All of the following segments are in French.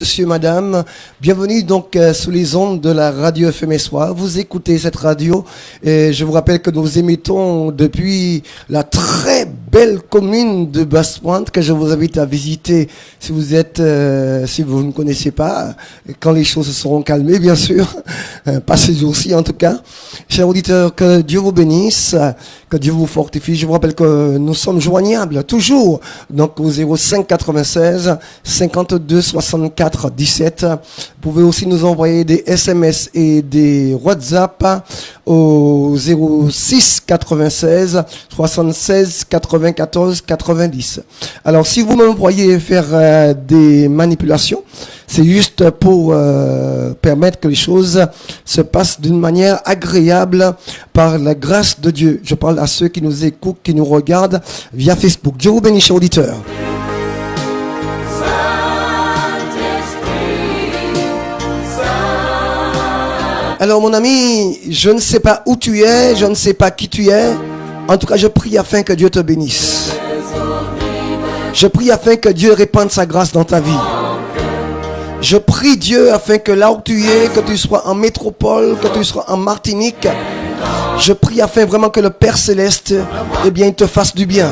Monsieur, madame, bienvenue donc sous les ondes de la radio FM Soir. Vous écoutez cette radio et je vous rappelle que nous émettons depuis la très belle commune de Basse-Pointe que je vous invite à visiter si vous êtes, si vous ne connaissez pas, quand les choses se seront calmées, bien sûr, pas ces jours-ci en tout cas. Chers auditeurs, que Dieu vous bénisse, que Dieu vous fortifie. Je vous rappelle que nous sommes joignables toujours donc au 05 96 52 64 17. Vous pouvez aussi nous envoyer des SMS et des WhatsApp au 06 96 76 94 90. Alors si vous m'envoyez faire des manipulations, c'est juste pour permettre que les choses se passent d'une manière agréable par la grâce de Dieu. Je parle à ceux qui nous écoutent, qui nous regardent via Facebook. Dieu vous bénisse, chers auditeurs. Alors mon ami, je ne sais pas où tu es, je ne sais pas qui tu es. En tout cas, je prie afin que Dieu te bénisse. Je prie afin que Dieu répande sa grâce dans ta vie. Je prie Dieu afin que là où tu es, que tu sois en métropole, que tu sois en Martinique, je prie afin vraiment que le Père Céleste, eh bien, il te fasse du bien.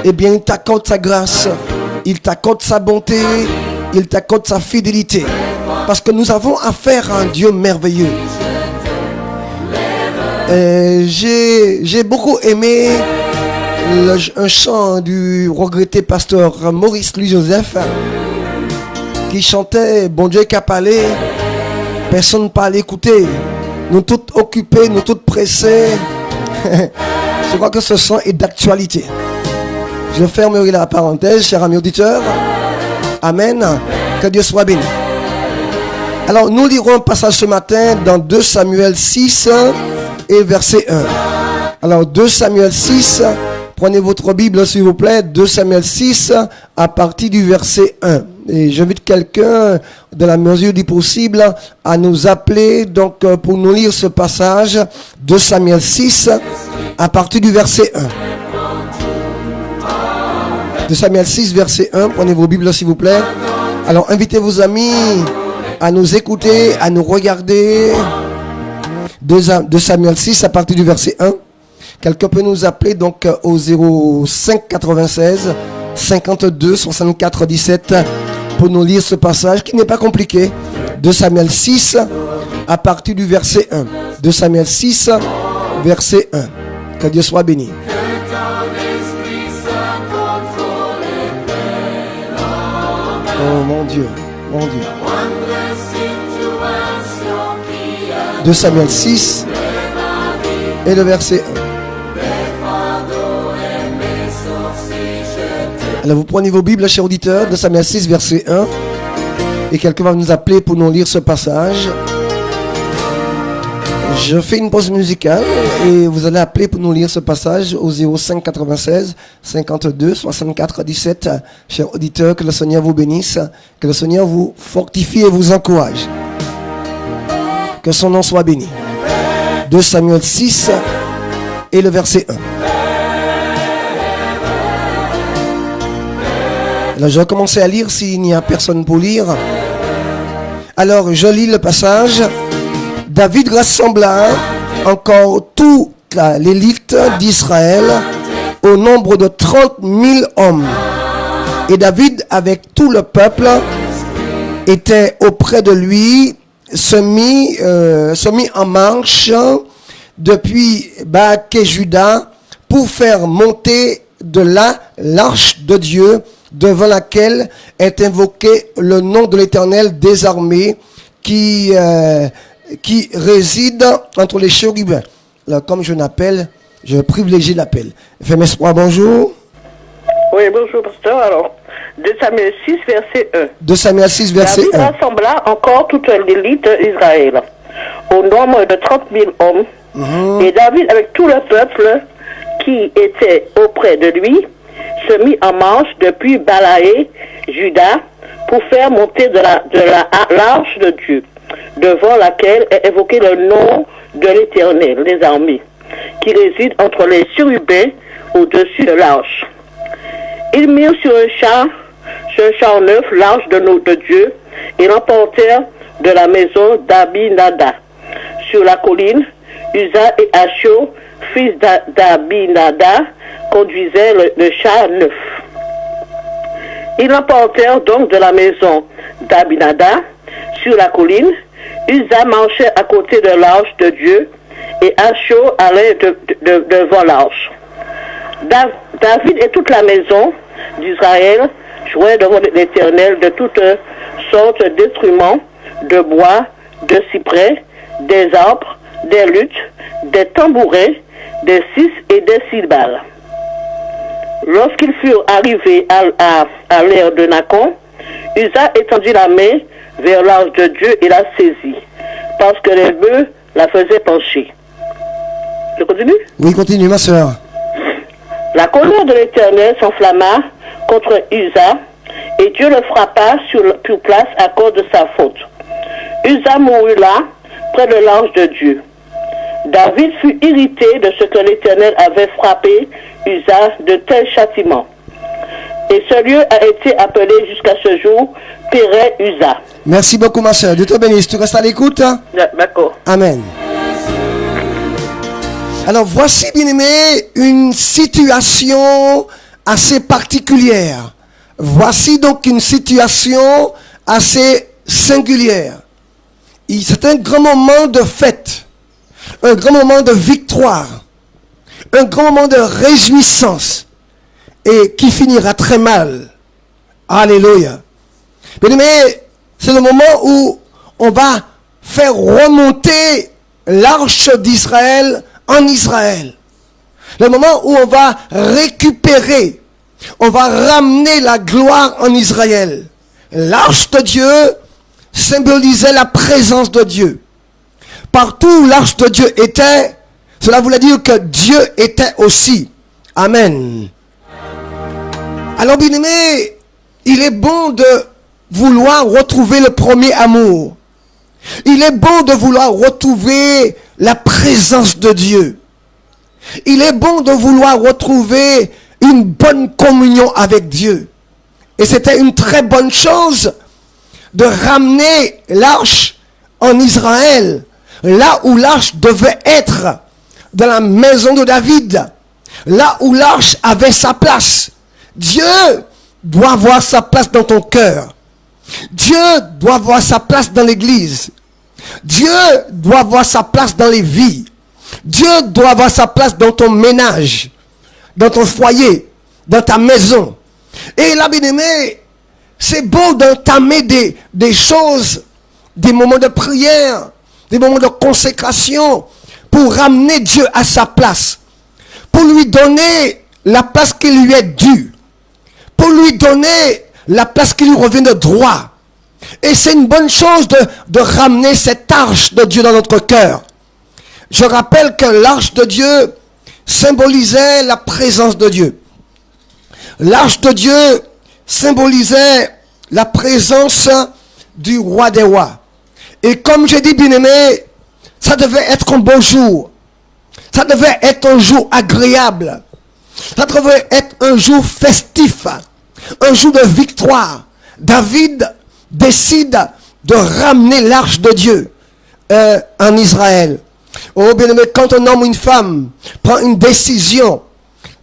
Eh bien, il t'accorde sa grâce, il t'accorde sa bonté, il t'accorde sa fidélité. Parce que nous avons affaire à un Dieu merveilleux. J'ai beaucoup aimé un chant du regretté pasteur Maurice Louis-Joseph qui chantait « Bon Dieu qu'a parlé, personne ne parle écouter. Nous tous occupés, nous tous pressés. » Je crois que ce chant est d'actualité. Je fermerai la parenthèse, chers amis auditeurs. Amen. Que Dieu soit béni. Alors, nous lirons un passage ce matin dans 2 Samuel 6 et verset 1. Alors, 2 Samuel 6, prenez votre Bible s'il vous plaît, 2 Samuel 6 à partir du verset 1. Et j'invite quelqu'un, de la mesure du possible, à nous appeler donc pour nous lire ce passage, 2 Samuel 6 à partir du verset 1. 2 Samuel 6, verset 1, prenez vos Bibles s'il vous plaît. Alors, invitez vos amis à nous écouter, à nous regarder. 2 Samuel 6 à partir du verset 1. Quelqu'un peut nous appeler donc au 05 96 52 64 17 pour nous lire ce passage qui n'est pas compliqué. 2 Samuel 6 à partir du verset 1. 2 Samuel 6 verset 1. Que Dieu soit béni. Oh mon Dieu, mon Dieu. 2 Samuel 6 et le verset 1. Alors vous prenez vos Bibles, chers auditeurs, 2 Samuel 6, verset 1. Et quelqu'un va nous appeler pour nous lire ce passage. Je fais une pause musicale et vous allez appeler pour nous lire ce passage au 05 96 52 64 17. Chers auditeurs, que le Seigneur vous bénisse, que le Seigneur vous fortifie et vous encourage. Que son nom soit béni. 2 Samuel 6 et le verset 1. Alors je vais commencer à lire s'il n'y a personne pour lire. Alors je lis le passage. David rassembla encore toute l'élite d'Israël au nombre de 30 000 hommes. Et David, avec tout le peuple, était auprès de lui, se mit en marche depuis Baké-Juda pour faire monter de là l'arche de Dieu devant laquelle est invoqué le nom de l'Éternel des armées qui réside entre les chérubins. Alors, comme je l'appelle, je privilégie l'appel. FM Espoir, bonjour. Oui, bonjour, pasteur. Alors, 2 Samuel 6, verset 1. 2 Samuel 6, verset 1. David rassembla encore toute l'élite d'Israël, au nombre de 30 000 hommes. Et David, avec tout le peuple qui était auprès de lui, se mit en marche depuis Balaé, Juda, pour faire monter de l'arche de Dieu, devant laquelle est évoqué le nom de l'Éternel, des armées, qui réside entre les chérubins au-dessus de l'arche. Ils mirent sur un char neuf l'arche de Dieu et l'emportèrent de la maison d'Abinada. Sur la colline, Uza et Achio, fils d'Abinada, conduisaient le char neuf. Ils l'emportèrent donc de la maison d'Abinada. Sur la colline, Uza marchait à côté de l'arche de Dieu et Achio allait devant l'arche. David et toute la maison d'Israël jouaient devant l'Éternel de toutes sortes d'instruments, de bois, de cyprès, des arbres, des luttes, des tambourins, des cis et des cymbales. Lorsqu'ils furent arrivés à l'ère de Nacon, Uza étendit la main vers l'arche de Dieu et la saisit, parce que les bœufs la faisaient pencher. Je continue? Oui, continue, ma soeur. La colère de l'Éternel s'enflamma contre Uza, et Dieu le frappa sur place à cause de sa faute. Uza mourut là, près de l'arche de Dieu. David fut irrité de ce que l'Éternel avait frappé Uza de tels châtiments. Et ce lieu a été appelé jusqu'à ce jour Pérez Uza. Merci beaucoup, ma soeur. Dieu te bénisse. Tu restes à l'écoute? D'accord. Amen. Alors, voici, bien-aimé, une situation assez particulière. Voici donc une situation assez singulière. C'est un grand moment de fête, un grand moment de victoire, un grand moment de réjouissance, et qui finira très mal. Alléluia. Bien-aimé, c'est le moment où on va faire remonter l'arche d'Israël en Israël. Le moment où on va récupérer, on va ramener la gloire en Israël. L'arche de Dieu symbolisait la présence de Dieu. Partout où l'arche de Dieu était, cela voulait dire que Dieu était aussi. Amen. Alors, bien-aimé, il est bon de vouloir retrouver le premier amour. Il est bon de vouloir retrouver la présence de Dieu. Il est bon de vouloir retrouver une bonne communion avec Dieu. Et c'était une très bonne chose de ramener l'arche en Israël, là où l'arche devait être, dans la maison de David, là où l'arche avait sa place. Dieu doit avoir sa place dans ton cœur. Dieu doit avoir sa place dans l'église. Dieu doit avoir sa place dans les vies. Dieu doit avoir sa place dans ton ménage, dans ton foyer, dans ta maison. Et là, bien-aimé, c'est beau d'entamer des choses, des moments de prière, des moments de consécration pour ramener Dieu à sa place, pour lui donner la place qui lui est due, pour lui donner la place qui lui revient de droit. Et c'est une bonne chose de ramener cette arche de Dieu dans notre cœur. Je rappelle que l'arche de Dieu symbolisait la présence de Dieu. L'arche de Dieu symbolisait la présence du roi des rois. Et comme j'ai dit, bien-aimé, ça devait être un beau jour. Ça devait être un jour agréable. Ça devait être un jour festif. Un jour de victoire. David décide de ramener l'arche de Dieu en Israël. Oh bien-aimé, quand un homme ou une femme prend une décision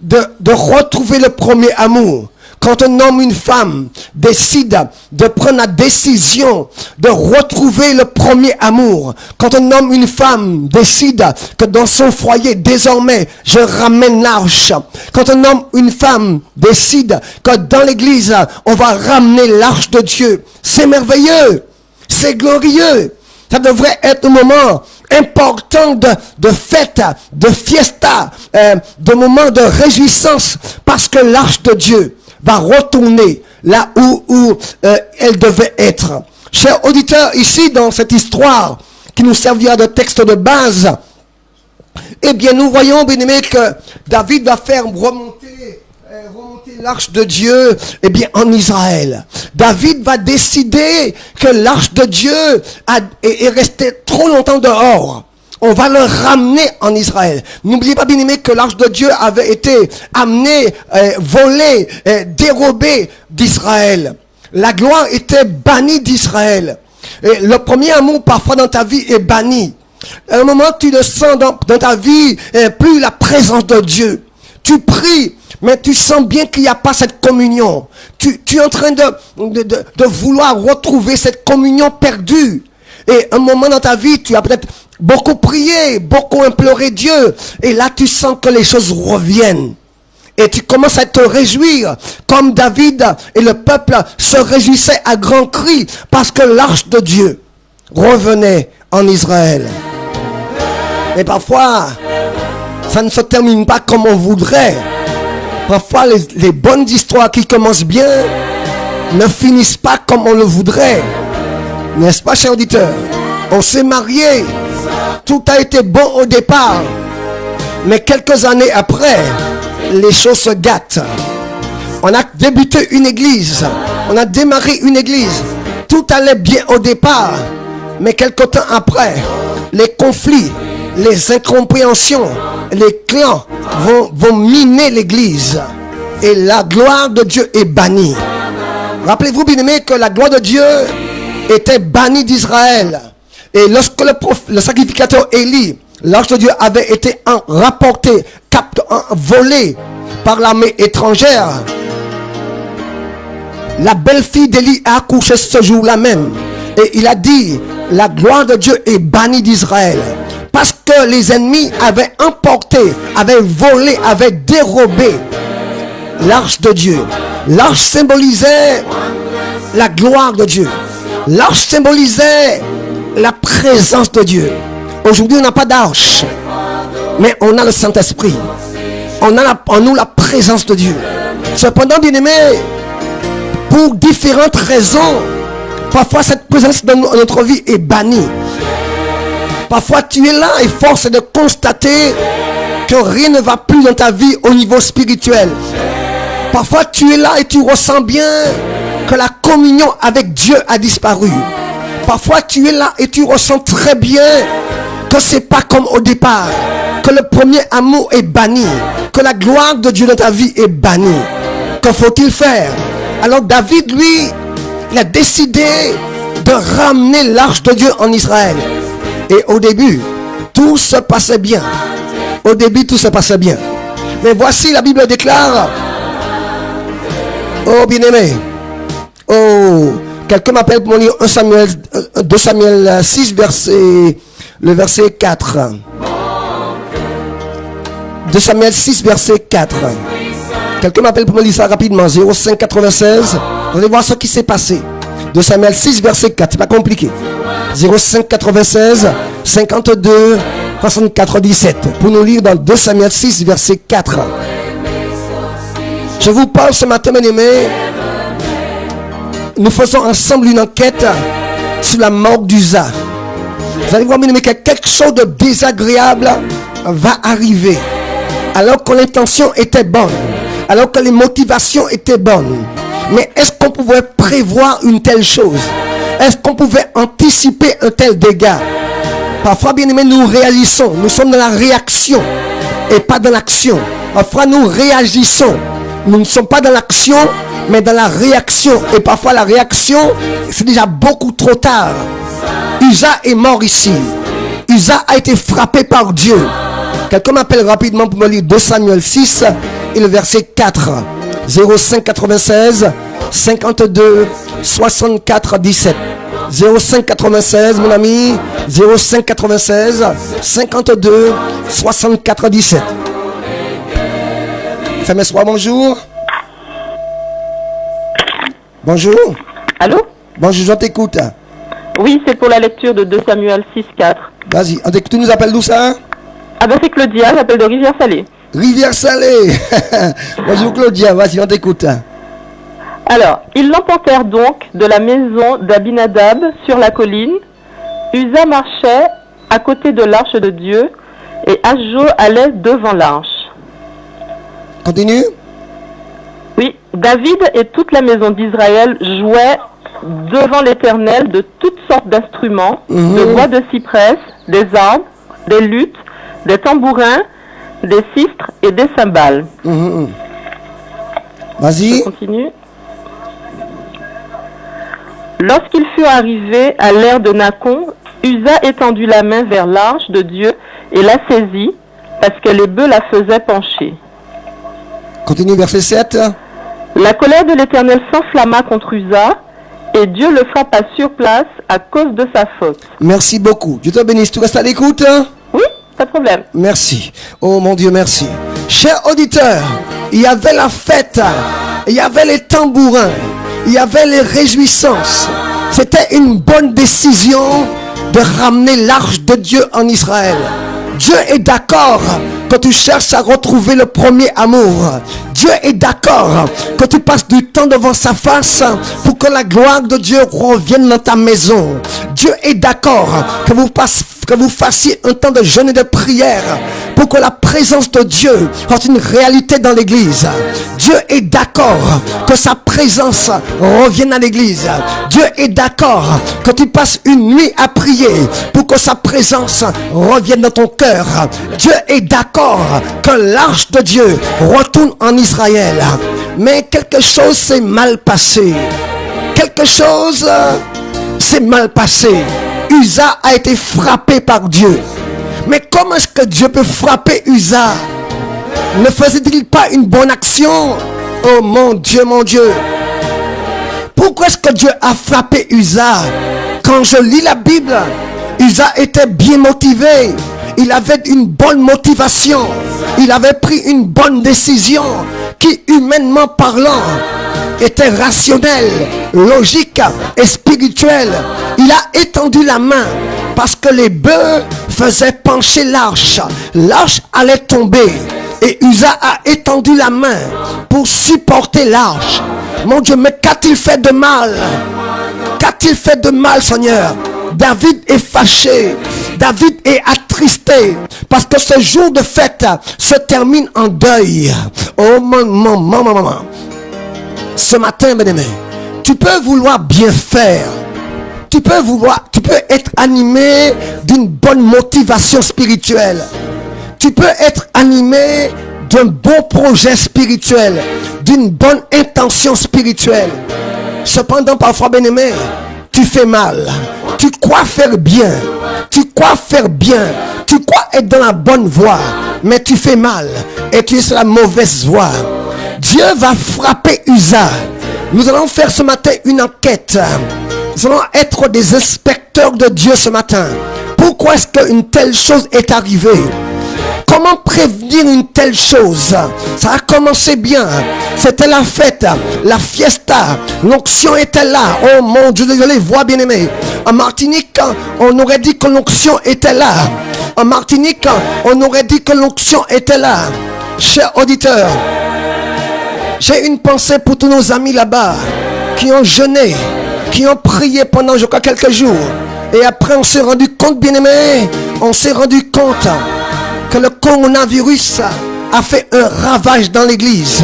de retrouver le premier amour, quand un homme ou une femme décide de prendre la décision de retrouver le premier amour, quand un homme ou une femme décide que dans son foyer, désormais, je ramène l'arche, quand un homme ou une femme décide que dans l'église, on va ramener l'arche de Dieu, c'est merveilleux, c'est glorieux. Ça devrait être un moment important de fête, de fiesta, de moment de réjouissance, parce que l'arche de Dieu va retourner là où elle devait être. Chers auditeurs, ici dans cette histoire qui nous servira de texte de base, eh bien nous voyons, bien aimé, que David va faire remonter l'arche de Dieu, eh bien en Israël. David va décider que l'arche de Dieu est restée trop longtemps dehors. On va le ramener en Israël. N'oubliez pas, bien aimé, que l'arche de Dieu avait été amenée, volée, dérobée d'Israël. la gloire était bannie d'Israël. Et le premier amour parfois dans ta vie est banni. À un moment tu le sens dans ta vie, plus la présence de Dieu. Tu pries, mais tu sens bien qu'il n'y a pas cette communion. Tu es en train de vouloir retrouver cette communion perdue. Et un moment dans ta vie, tu as peut-être beaucoup prié, beaucoup imploré Dieu. Et là, tu sens que les choses reviennent. Et tu commences à te réjouir, comme David et le peuple se réjouissaient à grands cris, parce que l'arche de Dieu revenait en Israël. Et parfois, ça ne se termine pas comme on voudrait. Parfois, les bonnes histoires qui commencent bien ne finissent pas comme on le voudrait. N'est-ce pas, cher auditeur? On s'est marié, tout a été bon au départ, mais quelques années après, les choses se gâtent. On a débuté une église, on a démarré une église, tout allait bien au départ, mais quelque temps après, les conflits, les incompréhensions, les clans vont miner l'église et la gloire de Dieu est bannie. Rappelez-vous bien aimé que la gloire de Dieu était bannie d'Israël. Et lorsque le sacrificateur Élie, l'arche de Dieu avait été rapporté, volé par l'armée étrangère, la belle-fille d'Élie a accouché ce jour-là même. Et il a dit, la gloire de Dieu est bannie d'Israël. Parce que les ennemis avaient emporté, avaient volé, avaient dérobé l'arche de Dieu. L'arche symbolisait la gloire de Dieu. L'arche symbolisait la présence de Dieu. Aujourd'hui, on n'a pas d'arche, mais on a le Saint-Esprit. On a en nous la présence de Dieu. Cependant, bien-aimé, pour différentes raisons, parfois cette présence dans notre vie est bannie. Parfois, tu es là et force est de constater que rien ne va plus dans ta vie au niveau spirituel. Parfois, tu es là et tu ressens bien que la communion avec Dieu a disparu. Parfois, tu es là et tu ressens très bien que c'est pas comme au départ, que le premier amour est banni, que la gloire de Dieu dans ta vie est bannie. Que faut-il faire? Alors David, lui, il a décidé de ramener l'arche de Dieu en Israël. Et au début, tout se passait bien. Au début, tout se passait bien. Mais voici, la Bible déclare, oh bien-aimé, oh, quelqu'un m'appelle pour me lire 2 Samuel 6, le verset 4. 2 Samuel 6, verset 4. Quelqu'un m'appelle pour me lire ça rapidement. 05 96. Vous allez voir ce qui s'est passé. 2 Samuel 6, verset 4. C'est pas compliqué. 05 96 52 64 17. Pour nous lire dans 2 Samuel 6, verset 4. Je vous parle ce matin, mes amis. Nous faisons ensemble une enquête sur la mort d'Uza. Vous allez voir, mes amis, que quelque chose de désagréable va arriver. Alors que l'intention était bonne. Alors que les motivations étaient bonnes. Mais est-ce qu'on pouvait prévoir une telle chose? Est-ce qu'on pouvait anticiper un tel dégât? Parfois, bien aimé, nous réalisons. Nous sommes dans la réaction et pas dans l'action. Parfois, nous réagissons. Nous ne sommes pas dans l'action, mais dans la réaction. Et parfois, la réaction, c'est déjà beaucoup trop tard. Uza est mort ici. Uza a été frappé par Dieu. Quelqu'un m'appelle rapidement pour me lire 2 Samuel 6 et le verset 4. 05 96 52 64 17. 05 96 mon ami. 05 96 52 64 17. Femmes-soir, bonjour. Bonjour. Allô? Bonjour, je t'écoute. Oui, c'est pour la lecture de 2 Samuel 6, 4. Vas-y, tu nous appelles d'où ça? Ah ben c'est Claudia, j'appelle de Rivière-Salée. Rivière-Salée. Bonjour Claudia, vas-y, on t'écoute. Alors, ils l'emportèrent donc de la maison d'Abinadab sur la colline. Uza marchait à côté de l'arche de Dieu et Ajo allait devant l'arche. Continue. Oui, David et toute la maison d'Israël jouaient devant l'Éternel de toutes sortes d'instruments, de bois de cyprès, des arbres, des luttes, des tambourins, des sistres et des cymbales. Vas-y. Je continue. Lorsqu'ils furent arrivés à l'ère de Nacon, Uza étendit la main vers l'arche de Dieu et la saisit, parce que les bœufs la faisaient pencher. Continue, verset 7. La colère de l'Éternel s'enflamma contre Uza, et Dieu le frappa sur place à cause de sa faute. Merci beaucoup. Dieu te bénisse. Tu restes à l'écoute? Oui, pas de problème. Merci. Oh mon Dieu, merci. Chers auditeurs, il y avait la fête, il y avait les tambourins, il y avait les réjouissances. C'était une bonne décision de ramener l'arche de Dieu en Israël. Dieu est d'accord quand tu cherches à retrouver le premier amour. Dieu est d'accord que tu passes du temps devant sa face pour que la gloire de Dieu revienne dans ta maison. Dieu est d'accord que vous fassiez un temps de jeûne et de prière pour que la présence de Dieu soit une réalité dans l'église. Dieu est d'accord que sa présence revienne à l'église. Dieu est d'accord que tu passes une nuit à prier pour que sa présence revienne dans ton cœur. Dieu est d'accord que l'arche de Dieu retourne en Israël. Mais quelque chose s'est mal passé. Quelque chose s'est mal passé. Uza a été frappé par Dieu. Mais comment est-ce que Dieu peut frapper Uza? Ne faisait-il pas une bonne action? Oh mon Dieu, mon Dieu. Pourquoi est-ce que Dieu a frappé Uza? Quand je lis la Bible, Uza était bien motivé. Il avait une bonne motivation. Il avait pris une bonne décision qui, humainement parlant, était rationnelle, logique et spirituelle. Il a étendu la main parce que les bœufs faisaient pencher l'arche. L'arche allait tomber. Et Uza a étendu la main pour supporter l'arche. Mon Dieu, mais qu'a-t-il fait de mal? Qu'a-t-il fait de mal, Seigneur? David est fâché. David est attristé. Parce que ce jour de fête se termine en deuil. Oh maman. Ce matin, bien-aimé, tu peux vouloir bien faire. Tu peux être animé d'une bonne motivation spirituelle. Tu peux être animé d'un bon projet spirituel, d'une bonne intention spirituelle. Cependant, parfois, bien-aimé, tu fais mal. Tu crois faire bien. Tu crois faire bien. Tu crois être dans la bonne voie. Mais tu fais mal. Et tu es sur la mauvaise voie. Dieu va frapper Uza. Nous allons faire ce matin une enquête. Nous allons être des inspecteurs de Dieu ce matin. Pourquoi est-ce qu'une telle chose est arrivée? Comment prévenir une telle chose? Ça a commencé bien. C'était la fête, la fiesta. L'onction était là. Oh mon Dieu, je les vois, bien aimés. En Martinique, on aurait dit que l'onction était là. En Martinique, on aurait dit que l'onction était là. Chers auditeurs, j'ai une pensée pour tous nos amis là-bas qui ont jeûné, qui ont prié pendant, je crois, quelques jours. Et après, on s'est rendu compte, bien aimé, on s'est rendu compte que le coronavirus a fait un ravage dans l'église.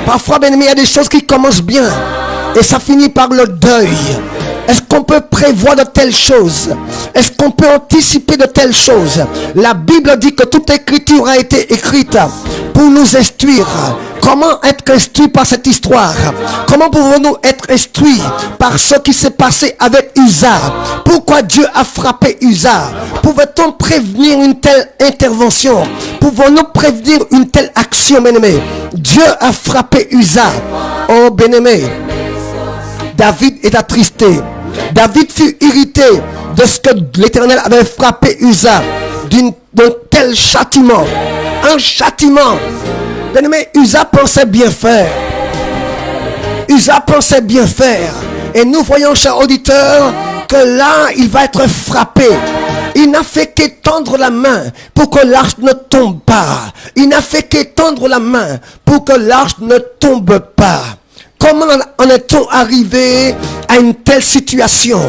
Parfois, bien aimé, il y a des choses qui commencent bien et ça finit par le deuil. Est-ce qu'on peut prévoir de telles choses? Est-ce qu'on peut anticiper de telles choses? La Bible dit que toute écriture a été écrite pour nous instruire. Comment être instruit par cette histoire? Comment pouvons-nous être instruits par ce qui s'est passé avec Uza? Pourquoi Dieu a frappé Uza? Pouvait-on prévenir une telle intervention? Pouvons-nous prévenir une telle action, bien-aimé? Dieu a frappé Uza. Oh, bien-aimé, David est attristé. David fut irrité de ce que l'Éternel avait frappé Uza d'un tel châtiment. Un châtiment. Bien-aimé, Uza pensait bien faire. Uza pensait bien faire. Et nous voyons, chers auditeurs, que là, il va être frappé. Il n'a fait qu'étendre la main pour que l'arche ne tombe pas. Il n'a fait qu'étendre la main pour que l'arche ne tombe pas. Comment en est-on arrivé à une telle situation?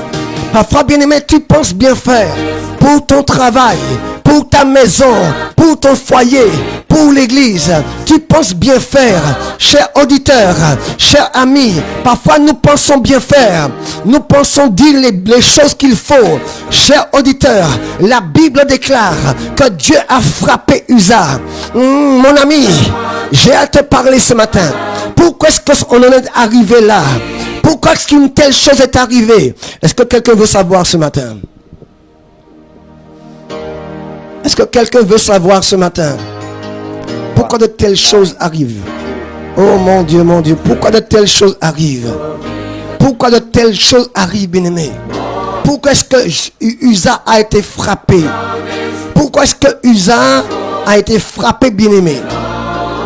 Parfois, bien-aimé, tu penses bien faire pour ton travail, pour ta maison, pour ton foyer, pour l'église. Tu penses bien faire. Chers auditeurs, chers amis, parfois nous pensons bien faire. Nous pensons dire les choses qu'il faut. Chers auditeurs, la Bible déclare que Dieu a frappé Uza. Mon ami, j'ai à te parler ce matin. Pourquoi est-ce qu'on en est arrivé là? Pourquoi est-ce qu'une telle chose est arrivée? Est-ce que quelqu'un veut savoir ce matin? Est-ce que quelqu'un veut savoir ce matin? Pourquoi de telles choses arrivent? Oh mon Dieu, pourquoi de telles choses arrivent? Pourquoi de telles choses arrivent, bien-aimé? Pourquoi est-ce que Uza a été frappé? Pourquoi est-ce que Uza a été frappé, bien-aimé?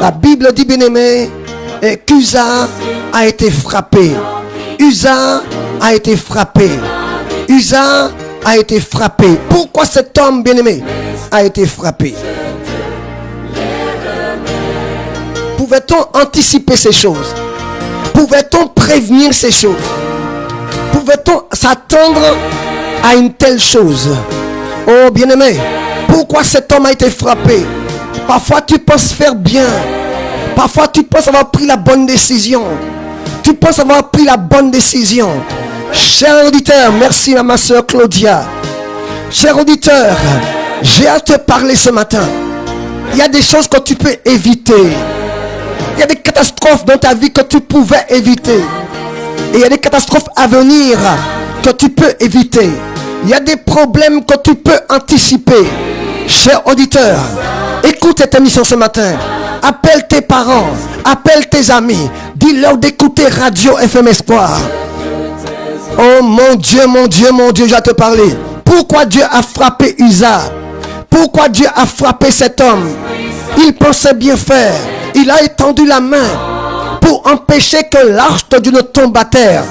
La Bible dit, bien-aimé, qu'Uza a été frappé. Uza a été frappé. Uza a été frappé. Pourquoi cet homme, bien-aimé, a été frappé? Pouvait-on anticiper ces choses? Pouvait-on prévenir ces choses? Pouvait-on s'attendre à une telle chose? Oh bien-aimé, pourquoi cet homme a été frappé? Parfois tu penses faire bien. Parfois tu penses avoir pris la bonne décision. Tu penses avoir pris la bonne décision. Cher auditeur, merci à ma soeur Claudia. Cher auditeur, j'ai à te parler ce matin. Il y a des choses que tu peux éviter. Il y a des catastrophes dans ta vie que tu pouvais éviter. Et il y a des catastrophes à venir que tu peux éviter. Il y a des problèmes que tu peux anticiper. Cher auditeur, écoute cette émission ce matin. Appelle tes parents, appelle tes amis. Dis-leur d'écouter Radio FM Espoir. Oh mon Dieu, je vais te parler. Pourquoi Dieu a frappé Uza? Pourquoi Dieu a frappé cet homme? Il pensait bien faire. Il a étendu la main pour empêcher que l'arche de Dieu ne tombe à terre.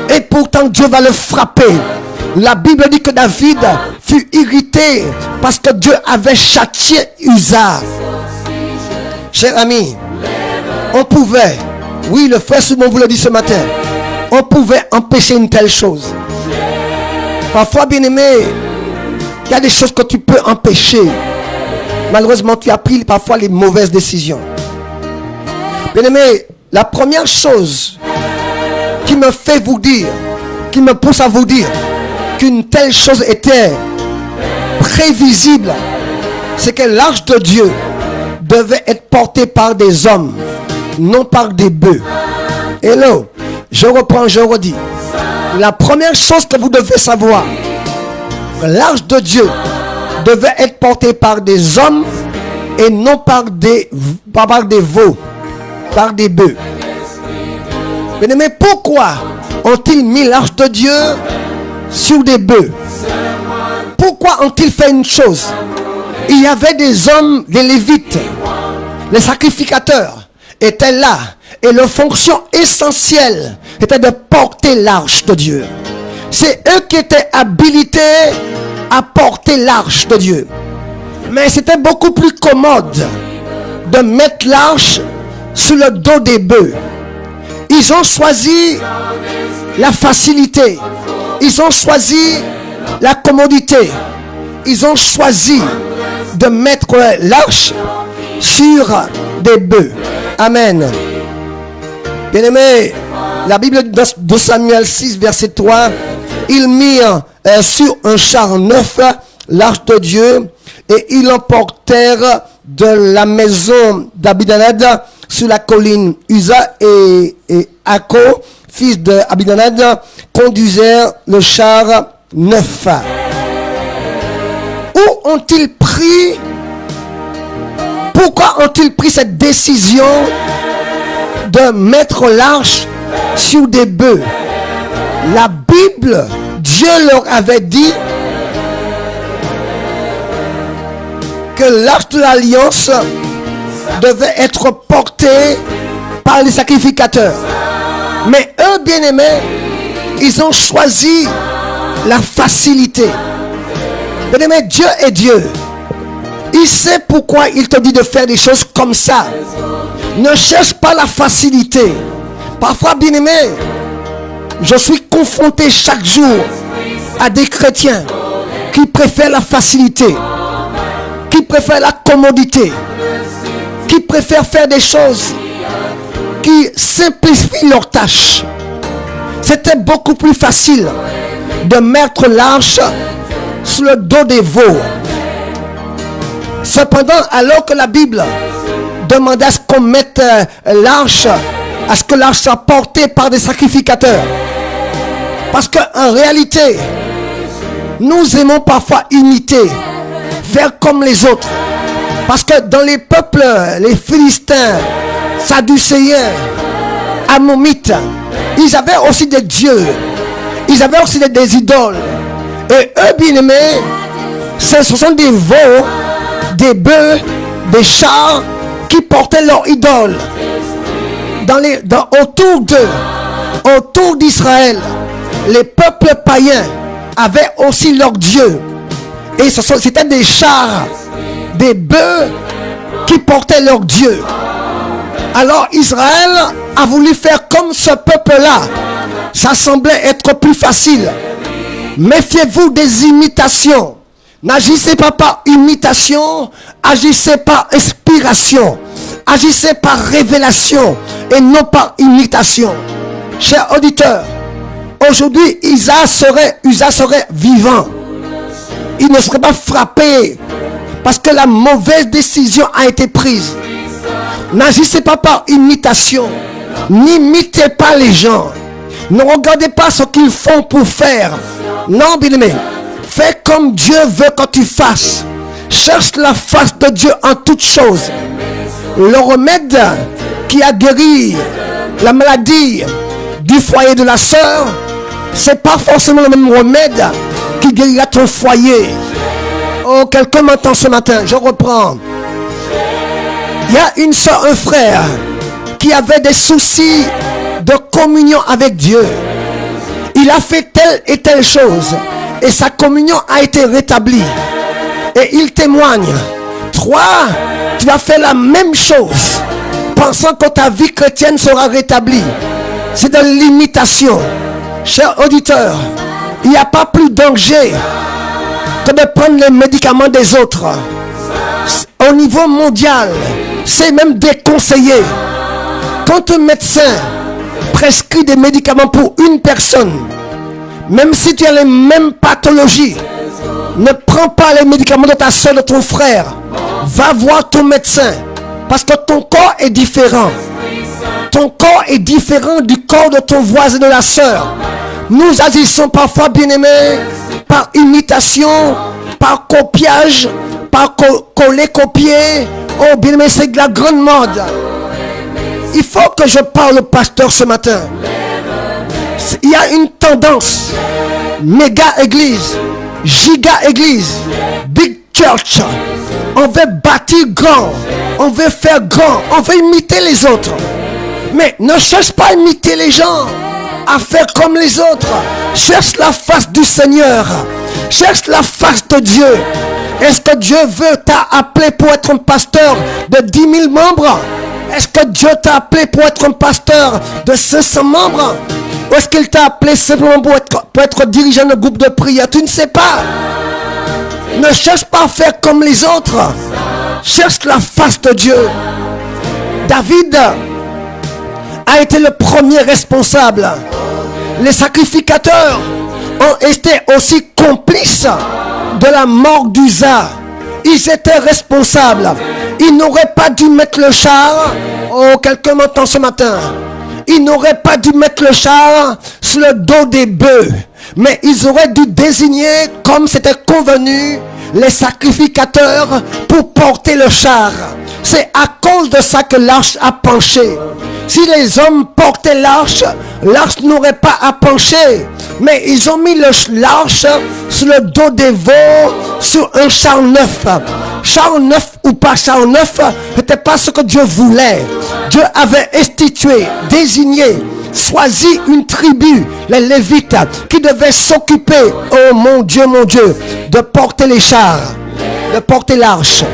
Et pourtant Dieu va le frapper. La Bible dit que David fut irrité parce que Dieu avait châtié Uza. Cher ami, on pouvait, oui, le frère Simon vous le dit ce matin, on pouvait empêcher une telle chose. Parfois, bien aimé, il y a des choses que tu peux empêcher. Malheureusement, tu as pris parfois les mauvaises décisions. Bien aimé, la première chose qui me fait vous dire, qui me pousse à vous dire qu'une telle chose était prévisible, c'est que l'arche de Dieu devait être portée par des hommes, non par des bœufs. Hello, je reprends, je redis. La première chose que vous devez savoir, l'arche de Dieu devait être portée par des hommes et non par des veaux, par des bœufs. Mais pourquoi ont-ils mis l'arche de Dieu sur des bœufs? Pourquoi ont-ils fait une chose? Il y avait des hommes, des lévites, les sacrificateurs étaient là. Et leur fonction essentielle était de porter l'arche de Dieu. C'est eux qui étaient habilités à porter l'arche de Dieu. Mais c'était beaucoup plus commode de mettre l'arche sur le dos des bœufs. Ils ont choisi la facilité. Ils ont choisi la commodité. Ils ont choisi de mettre l'arche sur des bœufs. Amen. Bien-aimé, la Bible de Samuel 6, verset 3, ils mirent sur un char neuf l'arche de Dieu et ils l'emportèrent de la maison d'Abinadab sur la colline. Uza et Ako, fils d'Abinadab, conduisèrent le char neuf. Où ont-ils pris? Pourquoi ont-ils pris cette décision de mettre l'arche sur des bœufs? La Bible, Dieu leur avait dit que l'arche de l'alliance devait être portée par les sacrificateurs. Mais eux, bien-aimés, ils ont choisi la facilité. Bien-aimés, Dieu est Dieu. Il sait pourquoi il te dit de faire des choses comme ça. Ne cherche pas la facilité. Parfois, bien-aimé, je suis confronté chaque jour à des chrétiens qui préfèrent la facilité, qui préfèrent la commodité, qui préfèrent faire des choses qui simplifient leurs tâches. C'était beaucoup plus facile de mettre l'arche sur le dos des veaux. Cependant, alors que la Bible demandait à ce qu'on mette l'arche à ce que l'arche soit portée par des sacrificateurs. Parce qu'en réalité, nous aimons parfois imiter, faire comme les autres. Parce que dans les peuples, les Philistins, Sadducéens, Ammonites, ils avaient aussi des dieux. Ils avaient aussi des idoles. Et eux, bien aimés, ce sont des veaux, des bœufs, des chars qui portaient leurs idoles. Autour d'eux, autour d'Israël, les peuples païens avaient aussi leurs dieux. Et c'était des chars, des bœufs qui portaient leurs dieux. Alors Israël a voulu faire comme ce peuple-là. Ça semblait être plus facile. Méfiez-vous des imitations. N'agissez pas par imitation, agissez par inspiration. Agissez par révélation et non par imitation. Chers auditeurs, aujourd'hui, Isa serait vivant. Il ne serait pas frappé parce que la mauvaise décision a été prise. N'agissez pas par imitation. N'imitez pas les gens. Ne regardez pas ce qu'ils font pour faire. Non, bien-aimé. Fais comme Dieu veut que tu fasses. Cherche la face de Dieu en toutes choses. Le remède qui a guéri la maladie du foyer de la sœur, c'est pas forcément le même remède qui guérira ton foyer. Oh, quelqu'un m'entend ce matin, je reprends. Il y a une soeur, un frère qui avait des soucis de communion avec Dieu. Il a fait telle et telle chose et sa communion a été rétablie. Et il témoigne. Toi, tu vas faire la même chose pensant que ta vie chrétienne sera rétablie. C'est de l'imitation. Chers auditeurs, il n'y a pas plus danger que de prendre les médicaments des autres. Au niveau mondial, c'est même déconseillé. Quand un médecin prescrit des médicaments pour une personne, même si tu as les mêmes pathologies, ne prends pas les médicaments de ta soeur, de ton frère. Va voir ton médecin. Parce que ton corps est différent. Ton corps est différent du corps de ton voisin, de la soeur. Nous agissons parfois, bien-aimés, par imitation, par copiage, par coller-copier. Oh, bien-aimé, c'est de la grande mode. Il faut que je parle au pasteur ce matin. Il y a une tendance. Méga église, giga église, big church. On veut bâtir grand, on veut faire grand, on veut imiter les autres. Mais ne cherche pas à imiter les gens, à faire comme les autres. Cherche la face du Seigneur. Cherche la face de Dieu. Est-ce que Dieu t'a appelé pour être un pasteur de 10 000 membres? Est-ce que Dieu t'a appelé pour être un pasteur de 500 membres? Ou est-ce qu'il t'a appelé simplement pour être dirigeant de groupe de prière? Tu ne sais pas. Ne cherche pas à faire comme les autres. Cherche la face de Dieu. David a été le premier responsable. Les sacrificateurs ont été aussi complices de la mort d'Uza. Ils étaient responsables. Ils n'auraient pas dû mettre le char. Oh, quelqu'un m'entend ce matin. Ils n'auraient pas dû mettre le char sur le dos des bœufs. Mais ils auraient dû désigner, comme c'était convenu, les sacrificateurs pour porter le char. C'est à cause de ça que l'arche a penché. Si les hommes portaient l'arche, l'arche n'aurait pas à pencher. Mais ils ont mis l'arche sur le dos des veaux, sur un char neuf. Char neuf ou pas char neuf, n'était pas ce que Dieu voulait. Dieu avait institué, désigné, choisi une tribu, les Lévites, qui devaient s'occuper, oh mon Dieu, de porter les chars, de porter l'arche.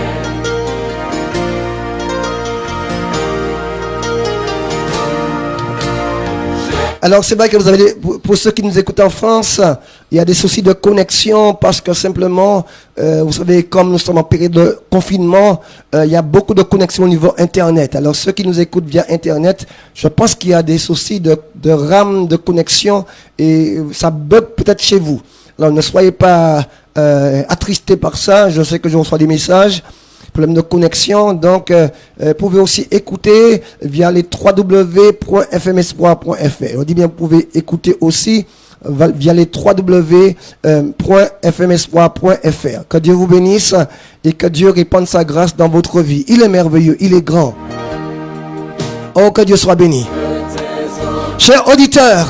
Alors c'est vrai que vous avez, pour ceux qui nous écoutent en France, il y a des soucis de connexion parce que simplement, vous savez, comme nous sommes en période de confinement, il y a beaucoup de connexions au niveau Internet. Alors ceux qui nous écoutent via Internet, je pense qu'il y a des soucis de RAM, de connexion et ça bug peut-être chez vous. Alors ne soyez pas attristés par ça, je sais que je reçois des messages. problème de connexion. Donc, vous pouvez aussi écouter via les www.fmespoir.fr. On dit bien, vous pouvez écouter aussi via les www.fmespoir.fr. Que Dieu vous bénisse et que Dieu répande sa grâce dans votre vie. Il est merveilleux, il est grand. Oh, que Dieu soit béni. Chers auditeurs,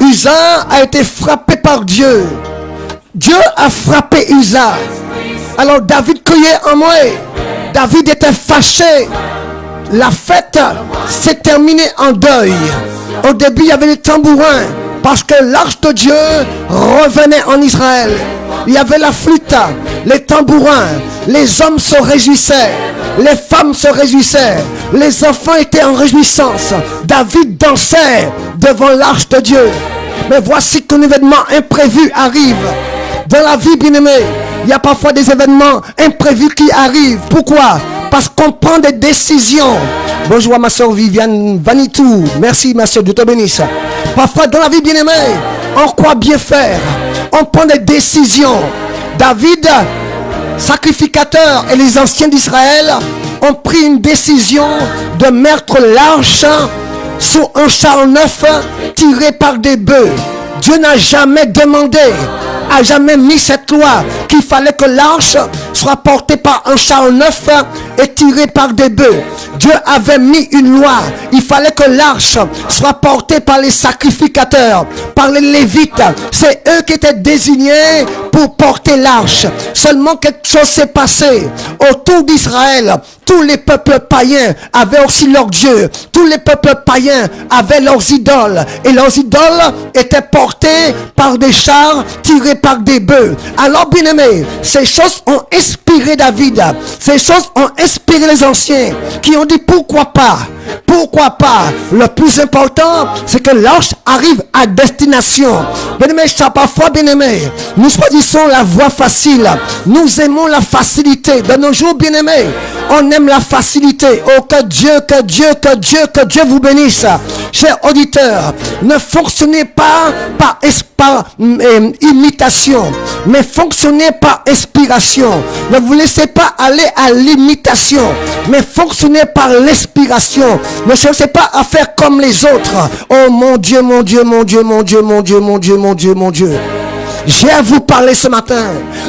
Uza a été frappé par Dieu. Dieu a frappé Uza. Alors David criait en moi. David était fâché. La fête s'est terminée en deuil. Au début, il y avait les tambourins. Parce que l'arche de Dieu revenait en Israël. Il y avait la flûte, les tambourins. Les hommes se réjouissaient. Les femmes se réjouissaient. Les enfants étaient en réjouissance. David dansait devant l'arche de Dieu. Mais voici qu'un événement imprévu arrive. Dans la vie, bien-aimée, il y a parfois des événements imprévus qui arrivent. Pourquoi? Parce qu'on prend des décisions. Bonjour à ma soeur Viviane Vanitou. Merci ma soeur, Dieu te bénisse. Parfois dans la vie, bien-aimée, on croit bien faire. On prend des décisions. David, sacrificateur, et les anciens d'Israël ont pris une décision de mettre l'arche sur un char neuf tiré par des bœufs. Dieu n'a jamais demandé, a jamais mis cette loi qu'il fallait que l'arche soit portée par un char neuf et tiré par des bœufs. Dieu avait mis une loi. Il fallait que l'arche soit portée par les sacrificateurs, par les Lévites. C'est eux qui étaient désignés pour porter l'arche. Seulement quelque chose s'est passé autour d'Israël. Tous les peuples païens avaient aussi leur Dieu. Tous les peuples païens avaient leurs idoles. Et leurs idoles étaient portées par des chars tirés par des bœufs. Alors, bien-aimés, ces choses ont inspiré David. Ces choses ont inspiré les anciens qui ont dit pourquoi pas. Pourquoi pas? Le plus important, c'est que l'arche arrive à destination. Bien-aimés, parfois, bien-aimés, nous choisissons la voie facile. Nous aimons la facilité. De nos jours, bien-aimés, on aime la facilité. Oh, que Dieu vous bénisse. Chers auditeurs, ne fonctionnez pas par imitation, mais fonctionnez par inspiration. Ne vous laissez pas aller à l'imitation, mais fonctionnez par l'inspiration. Ne cherchez pas à faire comme les autres. Oh mon Dieu, mon Dieu, mon Dieu, mon Dieu, mon Dieu, mon Dieu, mon Dieu, mon Dieu. J'ai à vous parler ce matin.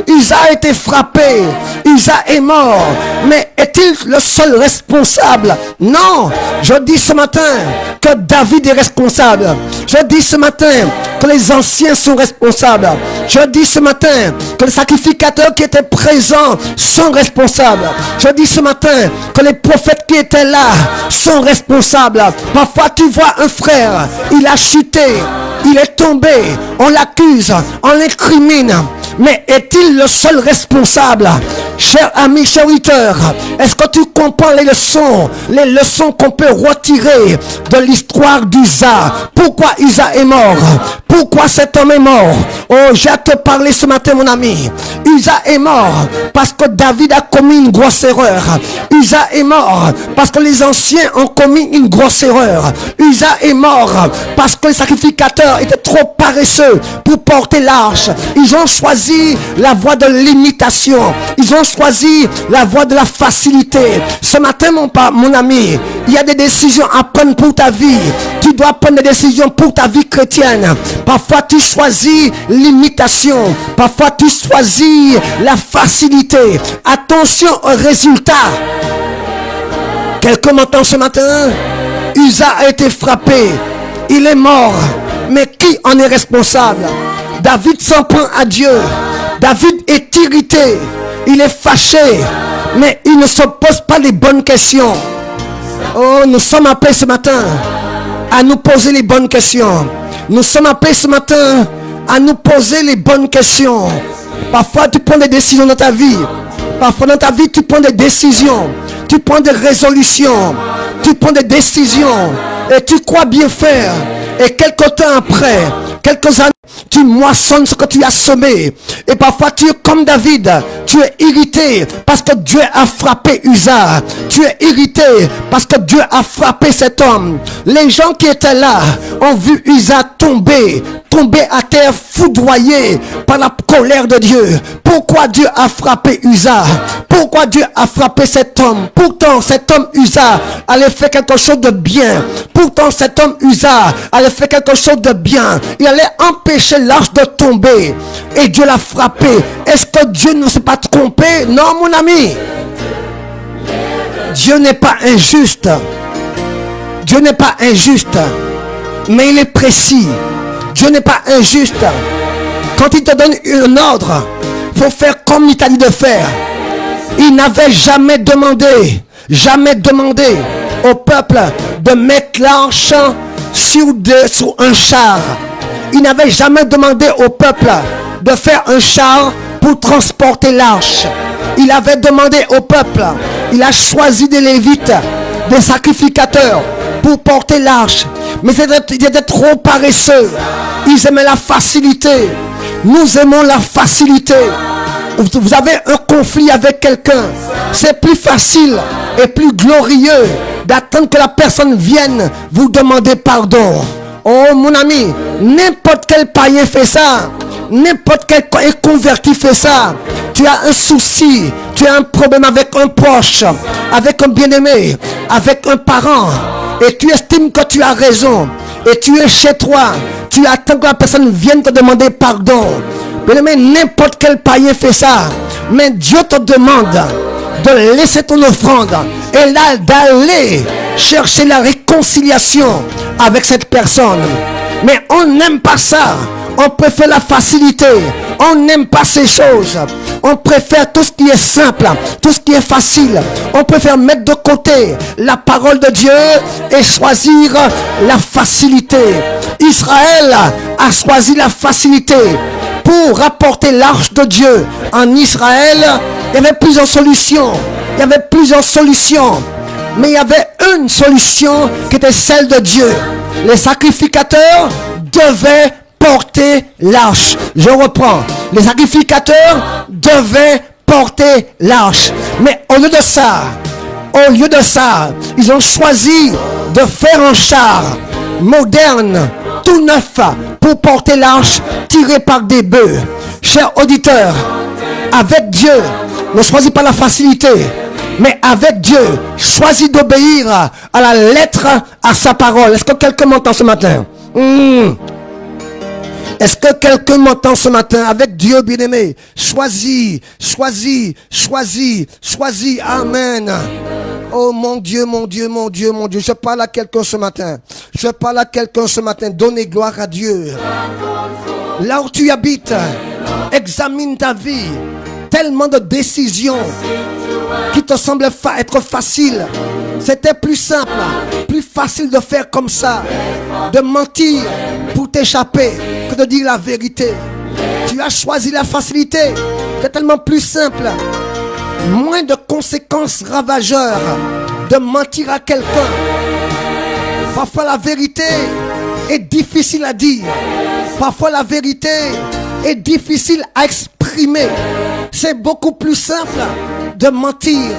Uza a été frappé. Uza est mort. Mais est-il le seul responsable? Non. Je dis ce matin que David est responsable. Je dis ce matin que les anciens sont responsables. Je dis ce matin que les sacrificateurs qui étaient présents sont responsables. Je dis ce matin que les prophètes qui étaient là sont responsables. Parfois tu vois un frère, il a chuté, il est tombé, on l'accuse, on l'incrimine. Mais est-il le seul responsable? Cher ami, cher auditeur, est-ce que tu comprends les leçons qu'on peut retirer de l'histoire d'Uza? Pourquoi Uza est mort? Pourquoi cet homme est mort? Oh, j'ai à te parler ce matin, mon ami. Uza est mort parce que David a commis une grosse erreur. Uza est mort parce que les anciens ont commis une grosse erreur. Uza est mort parce que les sacrificateurs étaient trop paresseux pour porter l'arche. Ils ont choisi la voie de l'imitation. Ils ont choisi la voie de la facilité. Ce matin, mon ami, il y a des décisions à prendre pour ta vie. Tu dois prendre des décisions pour ta vie chrétienne. Parfois, tu choisis l'imitation. Parfois, tu choisis la facilité. Attention au résultat. Quelqu'un m'entend ce matin? Uza a été frappé. Il est mort. Mais qui en est responsable? David s'en prend à Dieu. David est irrité. Il est fâché. Mais il ne se pose pas les bonnes questions. Oh, nous sommes appelés ce matin à nous poser les bonnes questions. Nous sommes appelés ce matin à nous poser les bonnes questions. Parfois tu prends des décisions dans ta vie. Parfois dans ta vie tu prends des décisions. Tu prends des résolutions. Tu prends des décisions. Et tu crois bien faire. Et quelque temps après, quelques années, tu moissonnes ce que tu as semé. Et parfois tu es comme David, tu es irrité parce que Dieu a frappé Uza. Tu es irrité parce que Dieu a frappé cet homme. Les gens qui étaient là ont vu Uza tomber à terre, foudroyé par la colère de Dieu. Pourquoi Dieu a frappé Uza? Pourquoi Dieu a frappé cet homme? Pourtant cet homme Uza allait faire quelque chose de bien. Pourtant cet homme Uza allait faire quelque chose de bien. Il allait empêcher l'arche de tomber. Et Dieu l'a frappé. Est-ce que Dieu ne s'est pas trompé? Non, mon ami. Dieu n'est pas injuste. Dieu n'est pas injuste. Mais il est précis. Dieu n'est pas injuste. Quand il te donne un ordre, il faut faire comme il t'a dit de faire. Il n'avait jamais demandé au peuple de mettre l'arche sur un char. Il n'avait jamais demandé au peuple de faire un char pour transporter l'arche. Il avait demandé au peuple, il a choisi des Lévites, des sacrificateurs pour porter l'arche. Mais ils étaient trop paresseux. Ils aimaient la facilité. Nous aimons la facilité. Vous avez un conflit avec quelqu'un. C'est plus facile et plus glorieux d'attendre que la personne vienne vous demander pardon. Oh mon ami, n'importe quel païen fait ça. N'importe quel converti fait ça. Tu as un souci, tu as un problème avec un proche, avec un bien-aimé, avec un parent, et tu estimes que tu as raison, et tu es chez toi, tu attends que la personne vienne te demander pardon. Bien-aimé, n'importe quel païen fait ça. Mais Dieu te demande de laisser ton offrande et là d'aller chercher la réconciliation avec cette personne. Mais on n'aime pas ça. On préfère la facilité. On n'aime pas ces choses. On préfère tout ce qui est simple, tout ce qui est facile. On préfère mettre de côté la parole de Dieu et choisir la facilité. Israël a choisi la facilité pour rapporter l'arche de Dieu en Israël. Il y avait plusieurs solutions. Mais il y avait une solution qui était celle de Dieu. Les sacrificateurs devaient porter l'arche. Je reprends. Les sacrificateurs devaient porter l'arche. Mais au lieu de ça, ils ont choisi de faire un char moderne, tout neuf, pour porter l'arche tiré par des bœufs. Chers auditeurs, avec Dieu, ne choisis pas la facilité. Mais avec Dieu, choisis d'obéir à la lettre, à sa parole. Est-ce que quelqu'un m'entend ce matin? Est-ce que quelqu'un m'entend ce matin? Avec Dieu, bien-aimé, choisis. Amen. Oh mon Dieu. Je parle à quelqu'un ce matin. Donnez gloire à Dieu. Là où tu habites, examine ta vie. Tellement de décisions qui te semblent être faciles. C'était plus simple, plus facile de faire comme ça, de mentir pour t'échapper que de dire la vérité. Tu as choisi la facilité. C'est tellement plus simple. Moins de conséquences ravageurs de mentir à quelqu'un. Parfois la vérité est difficile à dire. Parfois la vérité est difficile à exprimer. C'est beaucoup plus simple de mentir.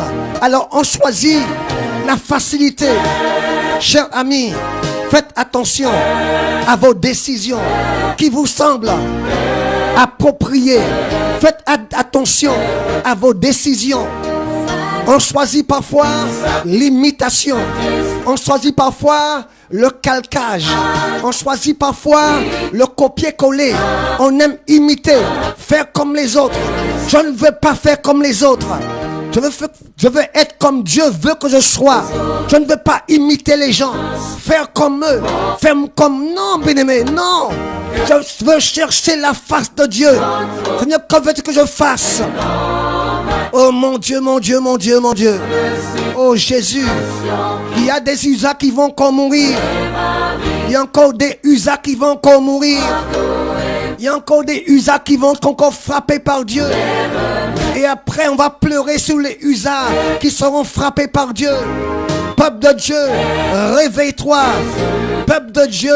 Alors on choisit la facilité. Chers amis, faites attention à vos décisions qui vous semblent appropriées. Faites attention à vos décisions. On choisit parfois l'imitation. On choisit parfois le calcage. On choisit parfois le copier-coller. On aime imiter, faire comme les autres. Je ne veux pas faire comme les autres. Je veux être comme Dieu veut que je sois. Je ne veux pas imiter les gens. Faire comme eux. Faire comme... Non, bien-aimé, non. Je veux chercher la face de Dieu. Seigneur, que veux-tu que je fasse? Oh mon Dieu. Oh Jésus. Il y a des Usas qui vont encore mourir. Il y a encore des Usas qui vont encore mourir. Il y a encore des Usas qui vont être encore frappés par Dieu. Et après on va pleurer sur les Usas qui seront frappés par Dieu. Peuple de Dieu, réveille-toi. Peuple de Dieu,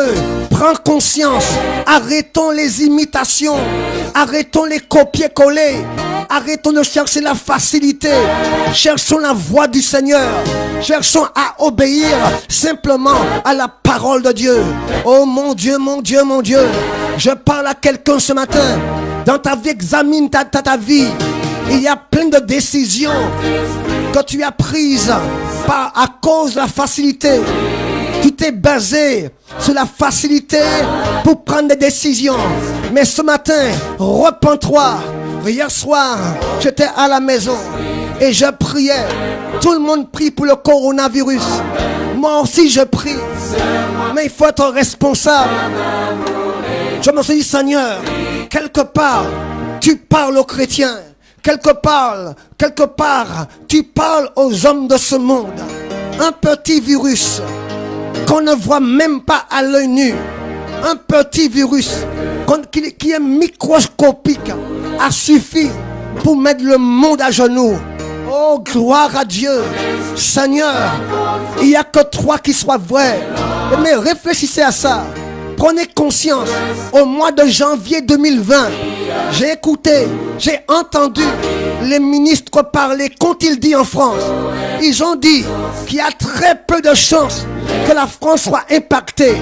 Prends conscience. Arrêtons les imitations. Arrêtons les copier-coller. Arrêtons de chercher la facilité. Cherchons la voix du Seigneur. Cherchons à obéir simplement à la parole de Dieu. Oh mon Dieu, mon Dieu, mon Dieu. Je parle à quelqu'un ce matin. Dans ta vie, examine ta vie. Il y a plein de décisions que tu as prises à cause de la facilité. Tu t'es basé sur la facilité pour prendre des décisions. Mais ce matin, repens-toi. Hier soir, j'étais à la maison et je priais. Tout le monde prie pour le coronavirus. Moi aussi je prie. Mais il faut être responsable. Je me suis dit, Seigneur, quelque part, tu parles aux chrétiens. Quelque part, tu parles aux hommes de ce monde. Un petit virus qu'on ne voit même pas à l'œil nu. Un petit virus qui est microscopique a suffi pour mettre le monde à genoux. Oh, gloire à Dieu. Seigneur, il n'y a que toi qui sois vrai. Mais réfléchissez à ça. Prenez conscience. Au mois de janvier 2020, j'ai écouté, j'ai entendu les ministres parler. Qu'ont-ils dit en France? Ils ont dit qu'il y a très peu de chances que la France soit impactée.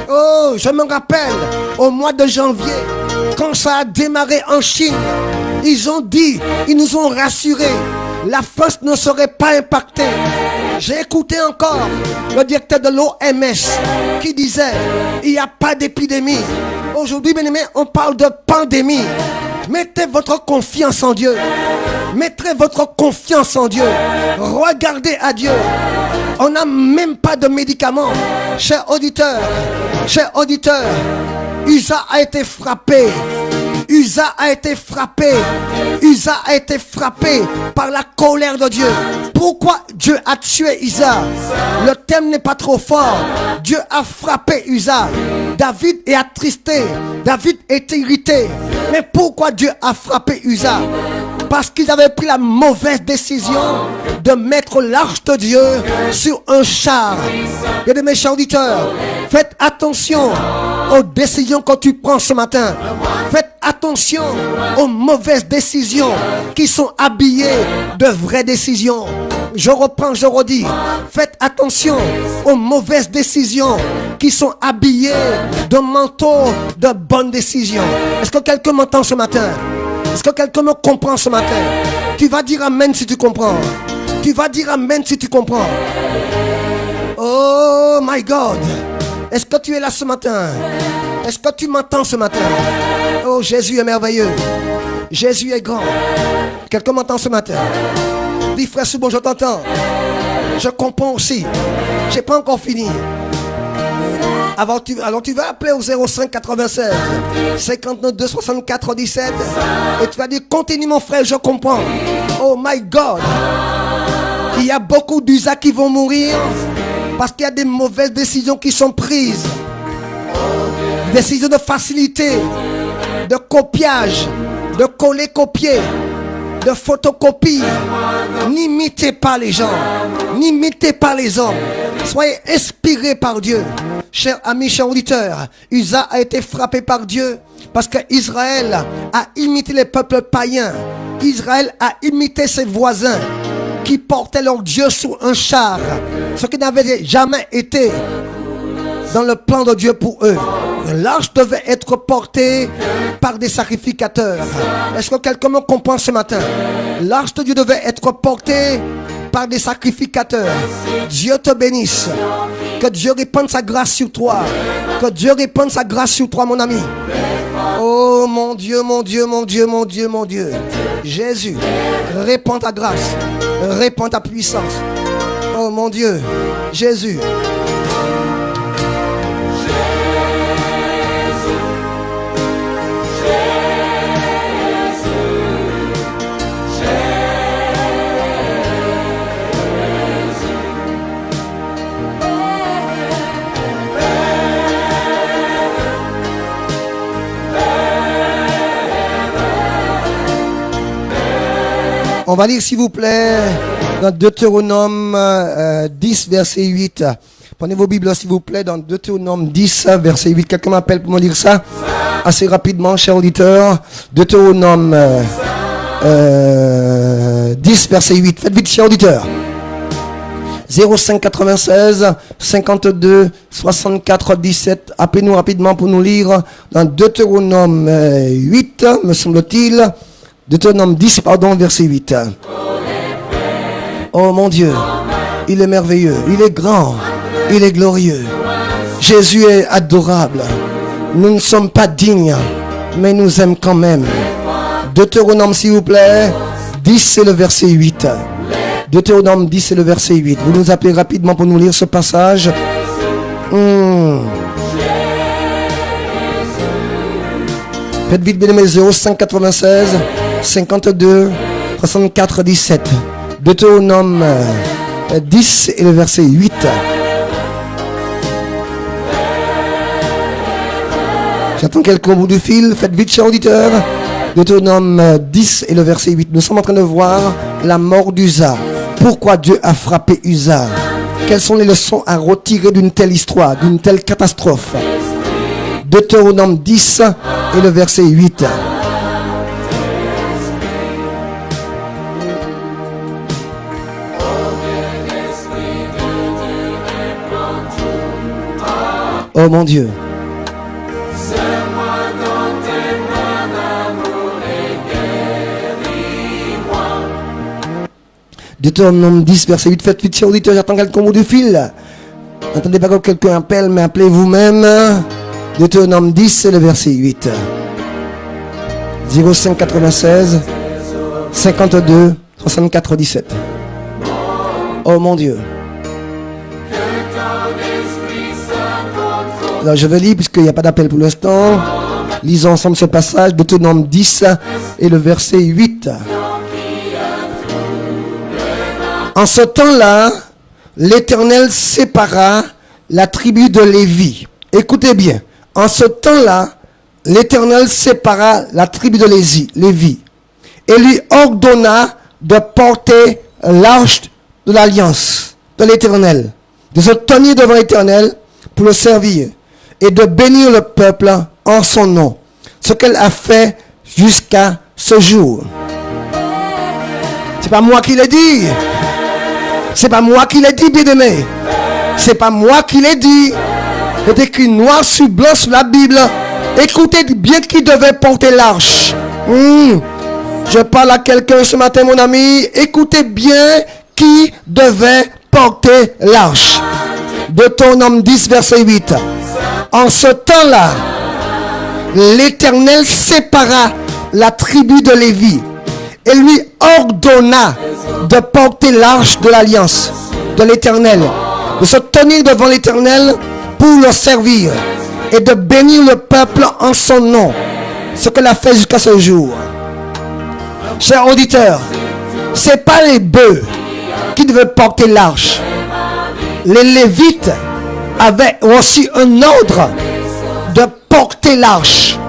Oh, je me rappelle, au mois de janvier, quand ça a démarré en Chine, ils ont dit, ils nous ont rassurés, la France ne serait pas impactée. J'ai écouté encore le directeur de l'OMS qui disait, il n'y a pas d'épidémie. Aujourd'hui, bien aimés, on parle de pandémie. Mettez votre confiance en Dieu. Mettez votre confiance en Dieu. Regardez à Dieu. On n'a même pas de médicaments. Chers auditeurs, USA a été frappé. USA a été frappé. USA a été frappé par la colère de Dieu. Pourquoi Dieu a tué USA? Le thème n'est pas trop fort. Dieu a frappé USA. David est attristé. David est irrité. Mais pourquoi Dieu a frappé USA? Parce qu'ils avaient pris la mauvaise décision de mettre l'arche de Dieu sur un char. Il y a des méchants auditeurs. Faites attention aux décisions que tu prends ce matin. Faites attention aux mauvaises décisions qui sont habillées de vraies décisions. Je reprends, je redis. Faites attention aux mauvaises décisions qui sont habillées de manteaux de bonnes décisions. Est-ce que quelqu'un m'entend ce matin? Est-ce que quelqu'un me comprend ce matin? Tu vas dire amen si tu comprends. Tu vas dire amen si tu comprends. Oh my God. Est-ce que tu es là ce matin? Est-ce que tu m'entends ce matin? Oh, Jésus est merveilleux. Jésus est grand. Quelqu'un m'entend ce matin? Dis frère Soubon, je t'entends. Je comprends aussi. J'ai pas encore fini. Alors tu vas appeler au 05 96 59 64 17 et tu vas dire continue mon frère, je comprends. Oh my God. Il y a beaucoup d'USA qui vont mourir parce qu'il y a des mauvaises décisions qui sont prises. Décisions de facilité, de copiage, de coller-copier, de photocopie. N'imitez pas les gens, n'imitez pas les hommes. Soyez inspirés par Dieu. Chers amis, chers auditeurs, USA a été frappé par Dieu parce qu'Israël a imité les peuples païens. Israël a imité ses voisins qui portaient leur Dieu sur un char, ce qui n'avait jamais été dans le plan de Dieu pour eux. L'arche devait être portée par des sacrificateurs. Est-ce que quelqu'un me comprend ce matin? L'arche de Dieu devait être portée par des sacrificateurs. Dieu te bénisse. Que Dieu répande sa grâce sur toi. Que Dieu répande sa grâce sur toi, mon ami. Oh mon Dieu, mon Dieu, mon Dieu, mon Dieu, mon Dieu. Jésus, répands ta grâce. Répands ta puissance. Oh mon Dieu, Jésus. On va lire s'il vous plaît Dans Deutéronome 10, verset 8. Prenez vos Bibles, s'il vous plaît, dans Deutéronome 10, verset 8. Quelqu'un m'appelle pour me lire ça assez rapidement, cher auditeur. Deutéronome 10, verset 8. Faites vite, cher auditeur. 05 96 52 64 17. Appelez-nous rapidement pour nous lire dans Deutéronome 8, me semble-t-il. Deutéronome 10, pardon, verset 8. Oh mon Dieu, il est merveilleux, il est grand, il est glorieux. Jésus est adorable. Nous ne sommes pas dignes, mais nous aime quand même. Deutéronome, s'il vous plaît, 10, c'est le verset 8. Deutéronome 10, c'est le verset 8. Vous nous appelez rapidement pour nous lire ce passage. Faites vite, bien aimé, 05 96 52 64 17. Deutéronome 10 et le verset 8. J'attends quelqu'un au bout du fil. Faites vite, cher auditeur. Deutéronome 10 et le verset 8. Nous sommes en train de voir la mort d'Uza. Pourquoi Dieu a frappé Uza? Quelles sont les leçons à retirer d'une telle histoire, d'une telle catastrophe? Deutéronome 10 et le verset 8. Oh mon Dieu. Deutéronome 10, verset 8. Faites vite, cher auditeur, j'attends quelqu'un au bout du fil. N'attendez pas que quelqu'un appelle, mais appelez vous-même. Deutéronome 10, c'est le verset 8. 05 96 52 64 17. Oh mon Dieu. Alors je vais lire puisqu'il n'y a pas d'appel pour l'instant. Lisons ensemble ce passage, Deutéronome 10 et le verset 8. En ce temps-là, l'Éternel sépara la tribu de Lévi. Écoutez bien. En ce temps-là, l'Éternel sépara la tribu de Lévi et lui ordonna de porter l'arche de l'alliance de l'Éternel, de se tenir devant l'Éternel pour le servir et de bénir le peuple en son nom, ce qu'elle a fait jusqu'à ce jour. C'est pas moi qui l'ai dit. C'est pas moi qui l'ai dit, bien-aimé. C'est pas moi qui l'ai dit. C'est écrit noir sur blanc sur la Bible. Écoutez bien qui devait porter l'arche. Je parle à quelqu'un ce matin, mon ami. Écoutez bien qui devait porter l'arche. Deutéronome 10, verset 8. En ce temps-là, l'Éternel sépara la tribu de Lévi et lui ordonna de porter l'arche de l'alliance de l'Éternel, de se tenir devant l'Éternel pour le servir et de bénir le peuple en son nom, ce qu'elle a fait jusqu'à ce jour. Chers auditeurs, c'est pas les bœufs qui devaient porter l'arche. Les Lévites avaient reçu un ordre de porter l'arche.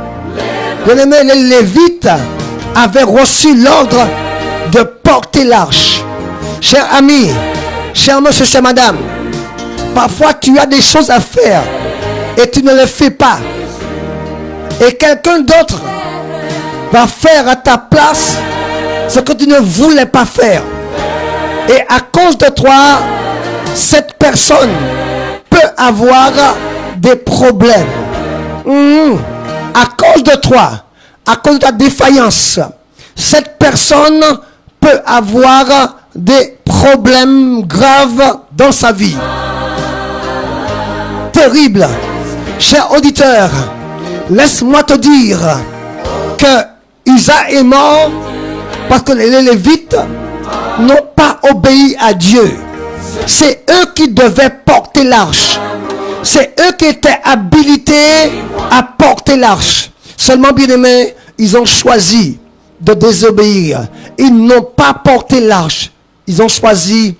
Bien aimé, les Lévites avaient reçu l'ordre de porter l'arche. Cher ami, cher monsieur, chère madame, parfois tu as des choses à faire et tu ne les fais pas. Et quelqu'un d'autre va faire à ta place ce que tu ne voulais pas faire. Et à cause de toi, cette personne peut avoir des problèmes. À cause de toi, à cause de ta défaillance, cette personne peut avoir des problèmes graves dans sa vie. Terrible. Cher auditeur, laisse-moi te dire que Uza est mort parce que les Lévites n'ont pas obéi à Dieu. C'est eux qui devaient porter l'arche. C'est eux qui étaient habilités à porter l'arche. Seulement, bien aimés, ils ont choisi de désobéir. Ils n'ont pas porté l'arche. Ils ont choisi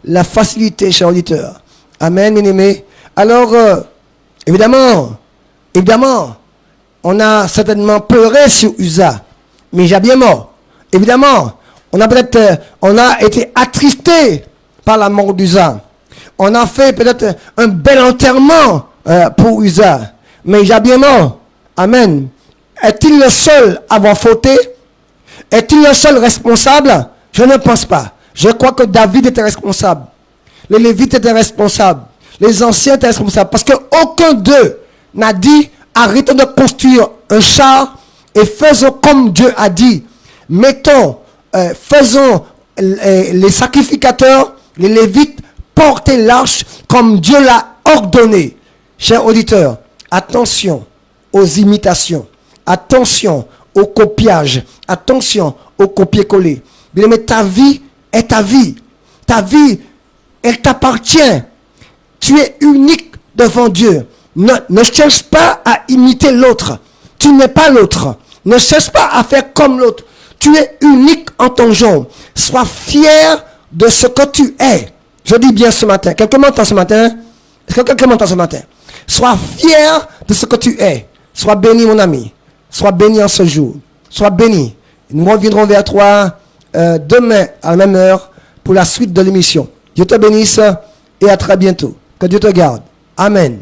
la facilité, cher auditeur. Amen, bien aimés. Alors, évidemment, on a certainement pleuré sur Uza. Mais il est bien mort. Évidemment, On a été attristé par la mort d'Uza. On a fait peut-être un bel enterrement pour Uza. Mais il a bien mort. Amen. Est-il le seul à avoir fauté? Est-il le seul responsable? Je ne pense pas. Je crois que David était responsable. Les Lévites étaient responsables. Les anciens étaient responsables. Parce qu'aucun d'eux n'a dit, arrêtons de construire un char et faisons comme Dieu a dit. Faisons les sacrificateurs, les Lévites, porter l'arche comme Dieu l'a ordonné. Chers auditeurs, attention aux imitations. Attention au copiage. Attention au copier-coller. Mais ta vie est ta vie. Ta vie, elle t'appartient. Tu es unique devant Dieu. Ne cherche pas à imiter l'autre. Tu n'es pas l'autre. Ne cherche pas à faire comme l'autre. Tu es unique en ton genre. Sois fier de ce que tu es. Je dis bien ce matin. Quelqu'un m'entend ce matin? Est-ce que quelqu'un m'entend ce matin? Sois fier de ce que tu es. Sois béni, mon ami. Sois béni en ce jour. Sois béni. Nous reviendrons vers toi demain à la même heure pour la suite de l'émission. Dieu te bénisse et à très bientôt. Que Dieu te garde. Amen.